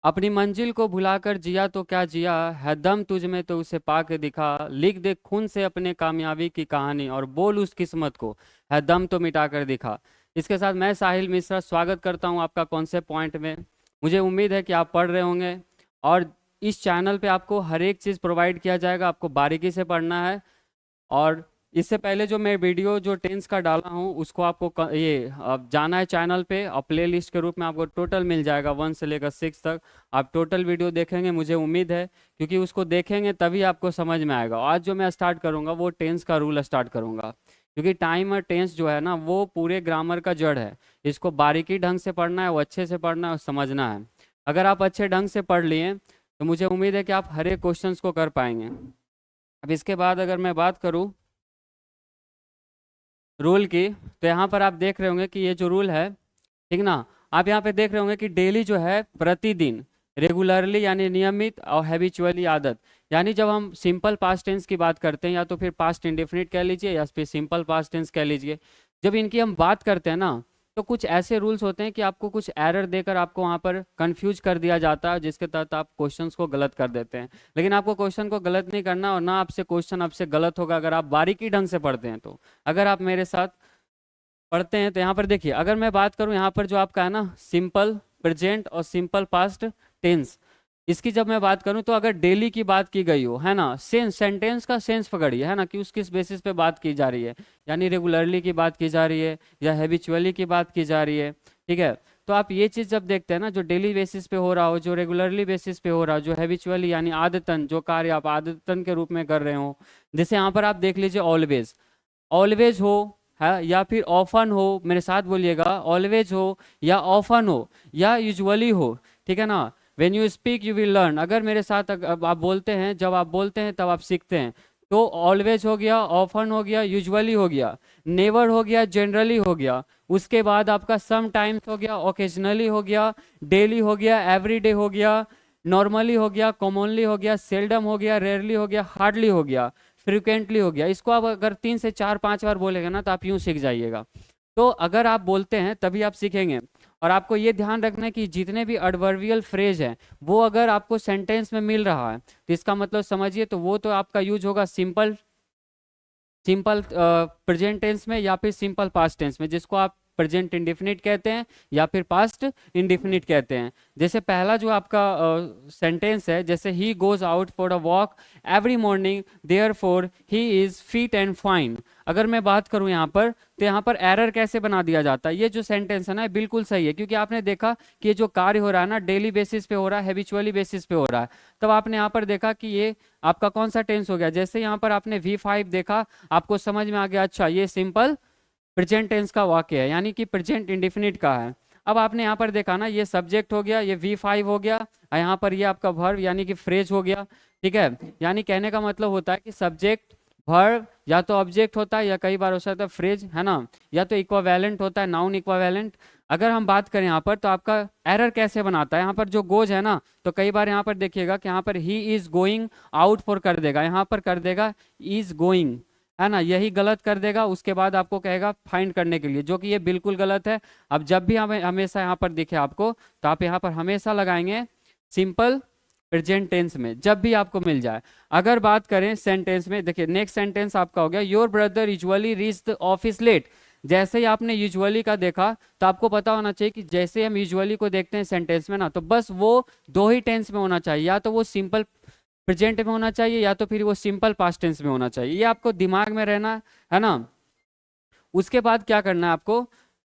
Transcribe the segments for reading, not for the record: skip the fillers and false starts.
अपनी मंजिल को भुलाकर जिया तो क्या जिया है, दम तुझ में तो उसे पा के दिखा। लिख दे खून से अपने कामयाबी की कहानी और बोल उस किस्मत को, है दम तो मिटा कर दिखा। इसके साथ मैं साहिल मिश्रा स्वागत करता हूं आपका कॉन्सेप्ट पॉइंट में। मुझे उम्मीद है कि आप पढ़ रहे होंगे और इस चैनल पे आपको हर एक चीज़ प्रोवाइड किया जाएगा, आपको बारीकी से पढ़ना है। और इससे पहले जो मैं वीडियो जो टेंस का डाला हूँ उसको आपको ये अब जाना है चैनल पे और प्ले लिस्ट के रूप में आपको टोटल मिल जाएगा 1 से लेकर 6 तक। आप टोटल वीडियो देखेंगे, मुझे उम्मीद है, क्योंकि उसको देखेंगे तभी आपको समझ में आएगा। आज जो मैं स्टार्ट करूँगा वो टेंस का रूल स्टार्ट करूँगा, क्योंकि टाइम और टेंस जो है ना वो पूरे ग्रामर का जड़ है। इसको बारीकी ढंग से पढ़ना है, वो अच्छे से पढ़ना है और समझना है। अगर आप अच्छे ढंग से पढ़ लिए तो मुझे उम्मीद है कि आप हर एक क्वेश्चन को कर पाएंगे। अब इसके बाद अगर मैं बात करूँ रूल की, तो यहाँ पर आप देख रहे होंगे कि ये जो रूल है, ठीक ना, आप यहाँ पे देख रहे होंगे कि डेली जो है प्रतिदिन, रेगुलरली यानी नियमित और हैबिचुअली आदत। यानी जब हम सिंपल पास्ट टेंस की बात करते हैं या तो फिर पास्ट इंडेफिनिट कह लीजिए या फिर सिंपल पास्ट टेंस कह लीजिए, जब इनकी हम बात करते हैं ना तो कुछ ऐसे रूल्स होते हैं कि आपको कुछ एरर देकर आपको वहाँ पर कंफ्यूज कर दिया जाता है, जिसके तहत आप क्वेश्चंस को गलत कर देते हैं। लेकिन आपको क्वेश्चन को गलत नहीं करना और ना आपसे क्वेश्चन आपसे गलत होगा अगर आप बारीकी ढंग से पढ़ते हैं तो। अगर आप मेरे साथ पढ़ते हैं तो यहाँ पर देखिए, अगर मैं बात करूँ यहाँ पर जो आपका है ना सिंपल प्रेजेंट और सिंपल पास्ट टेंस, इसकी जब मैं बात करूँ तो अगर डेली की बात की गई हो, है ना, सेंस सेंटेंस का सेंस पकड़िए, है ना, कि उस किस बेसिस पे बात की जा रही है। यानी रेगुलरली की बात की जा रही है या हैबिचुअली की बात की जा रही है, ठीक है। तो आप ये चीज़ जब देखते हैं ना, जो डेली बेसिस पे हो रहा हो, जो रेगुलरली बेसिस पे हो रहा हो, जो हैबिचुअली यानी आदतन जो कार्य आप आदतन के रूप में कर रहे हो, जैसे यहाँ पर आप देख लीजिए ऑलवेज, ऑलवेज हो है या फिर ऑफन हो, मेरे साथ बोलिएगा, ऑलवेज हो या ऑफन हो या यूजुअली हो, ठीक है ना। When you speak you will learn, अगर मेरे साथ आप बोलते हैं, जब आप बोलते हैं तब आप सीखते हैं। तो ऑलवेज हो गया, ऑफन हो गया, यूजुअली हो गया, नेवर हो गया, जनरली हो गया, उसके बाद आपका सम टाइम्स हो गया, ओकेजनली हो गया, डेली हो गया, एवरीडे हो गया, नॉर्मली हो गया, कॉमनली हो गया, सेल्डम हो गया, रेयरली हो गया, हार्डली हो गया, फ्रिक्वेंटली हो गया। इसको आप अगर 3 से 4 5 बार बोलेगा ना तो आप यूं सीख जाइएगा। तो अगर आप बोलते हैं तभी आप सीखेंगे। और आपको ये ध्यान रखना है कि जितने भी एडवर्बियल फ्रेज हैं वो अगर आपको सेंटेंस में मिल रहा है तो इसका मतलब समझिए, तो वो तो आपका यूज होगा सिंपल सिंपल प्रेजेंट टेंस में या फिर सिंपल पास्ट टेंस में, जिसको आप प्रेजेंट इंडिफिनिट कहते हैं या फिर पास्ट इंडिफिनिट कहते हैं। जैसे पहला जो आपका सेंटेंस है, जैसे ही goes out for a walk every morning therefore he is fit and fine. अगर मैं बात करूं यहाँ पर तो यहाँ पर एरर कैसे बना दिया जाता है, ये जो सेंटेंस है ना बिल्कुल सही है, क्योंकि आपने देखा कि ये जो कार्य हो रहा है ना डेली बेसिस पे हो रहा है, हैबिचुअली बेसिस पे हो रहा है। तब आपने यहाँ पर देखा कि ये आपका कौन सा टेंस हो गया। जैसे यहाँ पर आपने V5 देखा, आपको समझ में आ गया, अच्छा ये सिंपल प्रेजेंट टेंस का वाक्य है, यानी कि प्रेजेंट इंडिफिनिट का है। अब आपने यहाँ पर देखा ना, ये सब्जेक्ट हो गया, ये V5 हो गया, और यहाँ पर ये आपका वर्ब यानी कि फ्रेज हो गया, ठीक है। यानी कहने का मतलब होता है कि सब्जेक्ट वर्ब या तो ऑब्जेक्ट होता है या कई बार हो सकता है फ्रेज, है ना, या तो इक्वावेलेंट होता है, नाउन इक्वावेलेंट। अगर हम बात करें यहाँ पर तो आपका एरर कैसे बनाता है, यहाँ पर जो गोज है ना, तो कई बार यहाँ पर देखिएगा कि यहाँ पर he is going out for कर देगा, यहाँ पर कर देगा इज गोइंग, है ना, यही गलत कर देगा। उसके बाद आपको कहेगा फाइंड करने के लिए, जो कि ये बिल्कुल गलत है। अब जब भी हमें हमेशा यहाँ पर दिखे आपको, तो आप यहाँ पर हमेशा लगाएंगे सिंपल प्रेजेंट टेंस में, जब भी आपको मिल जाए। अगर बात करें सेंटेंस में, देखिए नेक्स्ट सेंटेंस आपका हो गया, your brother usually reach the office late. जैसे ही आपने यूजुअली का देखा तो आपको पता होना चाहिए कि जैसे हम यूजुअली को देखते हैं सेंटेंस में ना, तो बस वो दो ही टेंस में होना चाहिए, या तो वो सिंपल प्रेजेंट में होना चाहिए या तो फिर वो सिंपल पास्ट टेंस में होना चाहिए। ये आपको दिमाग में रहना है ना। उसके बाद क्या करना है आपको,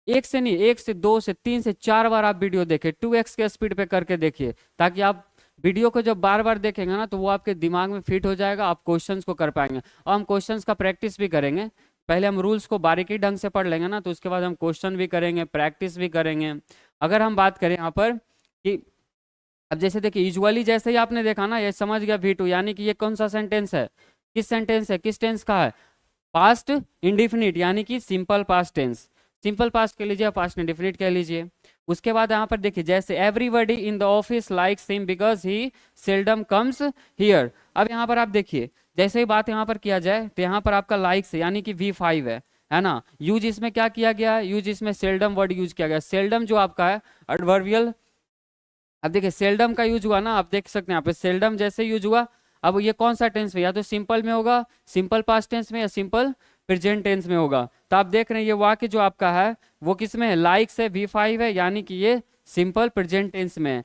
एक से नहीं, 1 से 2 से 3 से 4 बार आप वीडियो देखें, 2x के स्पीड पे करके देखिए, ताकि आप वीडियो को जब बार बार देखेंगे ना तो वो आपके दिमाग में फिट हो जाएगा, आप क्वेश्चंस को कर पाएंगे। और हम क्वेश्चंस का प्रैक्टिस भी करेंगे। पहले हम रूल्स को बारीकी ढंग से पढ़ लेंगे ना, तो उसके बाद हम क्वेश्चन भी करेंगे, प्रैक्टिस भी करेंगे। अगर हम बात करें यहाँ पर कि अब जैसे देखिए यूजुअली, जैसे ही आपने देखा ना, ये समझ गया V2, यानी कि ये कौन सा सेंटेंस है, किस सेंटेंस है, किस टेंस का है, पास्ट इंडिफिनिट यानी कि simple past tense. Simple past कह लीजिए, पास्ट इंडिफिनिट कह लीजिए। उसके बाद यहाँ पर देखिए, जैसे everybody in the office likes him because he seldom comes here. अब यहाँ पर आप देखिए, जैसे ही बात यहाँ पर किया जाए तो यहाँ पर आपका लाइक्स यानी कि V5 है ना। यूज इसमें क्या किया गया है, यूज इसमें सेल्डम वर्ड यूज किया गया। सेल्डम जो आपका है एडवर्बियल अब देखिए सेल्डम का यूज हुआ ना, आप देख सकते हैं यहाँ पे सेल्डम जैसे यूज हुआ। अब ये कौन सा टेंस में, या तो सिंपल में होगा, सिंपल पास्ट टेंस में, या सिंपल प्रेजेंट टेंस में होगा। तो आप देख रहे हैं ये वाक्य जो आपका है वो किस में है, लाइक से V5 है, यानी कि ये सिंपल प्रेजेंट टेंस में है।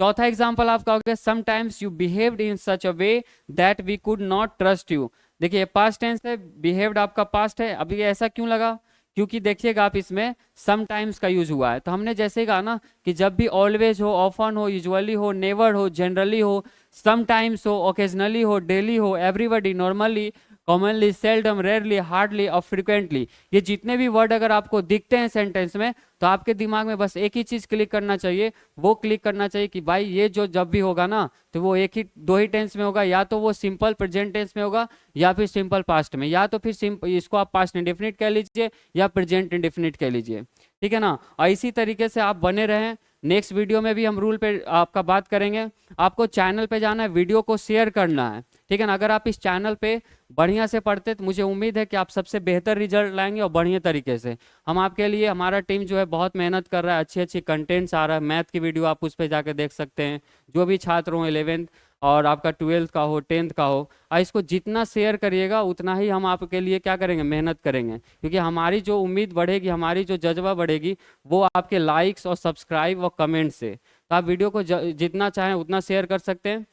चौथा एग्जाम्पल आपका हो गया, sometimes you behaved in such a way that we could not trust you. देखिए पास्ट टेंस है, बिहेव्ड आपका पास्ट है। अब ये ऐसा क्यों लगा, क्योंकि देखिएगा आप इसमें समटाइम्स का यूज हुआ है। तो हमने जैसे ही कहा ना कि जब भी ऑलवेज हो, ऑफन हो, यूजुअली हो, नेवर हो, जनरली हो, समटाइम्स हो, ओकेजनली हो, डेली हो, everybody, normally, commonly, seldom, rarely, hardly और फ्रिक्वेंटली, ये जितने भी वर्ड अगर आपको दिखते हैं सेंटेंस में, तो आपके दिमाग में बस एक ही चीज क्लिक करना चाहिए, वो क्लिक करना चाहिए कि भाई ये जो जब भी होगा ना तो वो एक ही दो ही टेंस में होगा, या तो वो सिंपल प्रेजेंट टेंस में होगा या फिर सिंपल पास्ट में, या तो फिर सिंपल इसको आप पास्ट इंडेफिनिट कह लीजिए या प्रेजेंट इंडेफिनिट कह लीजिए। ठीक है ना। और इसी तरीके से आप बने रहें, नेक्स्ट वीडियो में भी हम रूल पे आपका बात करेंगे। आपको चैनल पे जाना है, वीडियो को शेयर करना है, ठीक है ना। अगर आप इस चैनल पे बढ़िया से पढ़ते तो मुझे उम्मीद है कि आप सबसे बेहतर रिजल्ट लाएंगे और बढ़िया तरीके से। हम आपके लिए, हमारा टीम जो है बहुत मेहनत कर रहा है, अच्छी अच्छी कंटेंट्स आ रहा है, मैथ की वीडियो आप उस पर जाकर देख सकते हैं। जो भी छात्र हो 11th और आपका 12th का हो, 10th का हो, और इसको जितना शेयर करिएगा उतना ही हम आपके लिए क्या करेंगे, मेहनत करेंगे। क्योंकि हमारी जो उम्मीद बढ़ेगी, हमारी जो जज्बा बढ़ेगी वो आपके लाइक्स और सब्सक्राइब और कमेंट से। तो आप वीडियो को जितना चाहें उतना शेयर कर सकते हैं।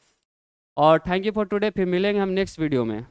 और थैंक यू फॉर टुडे, फिर मिलेंगे हम नेक्स्ट वीडियो में।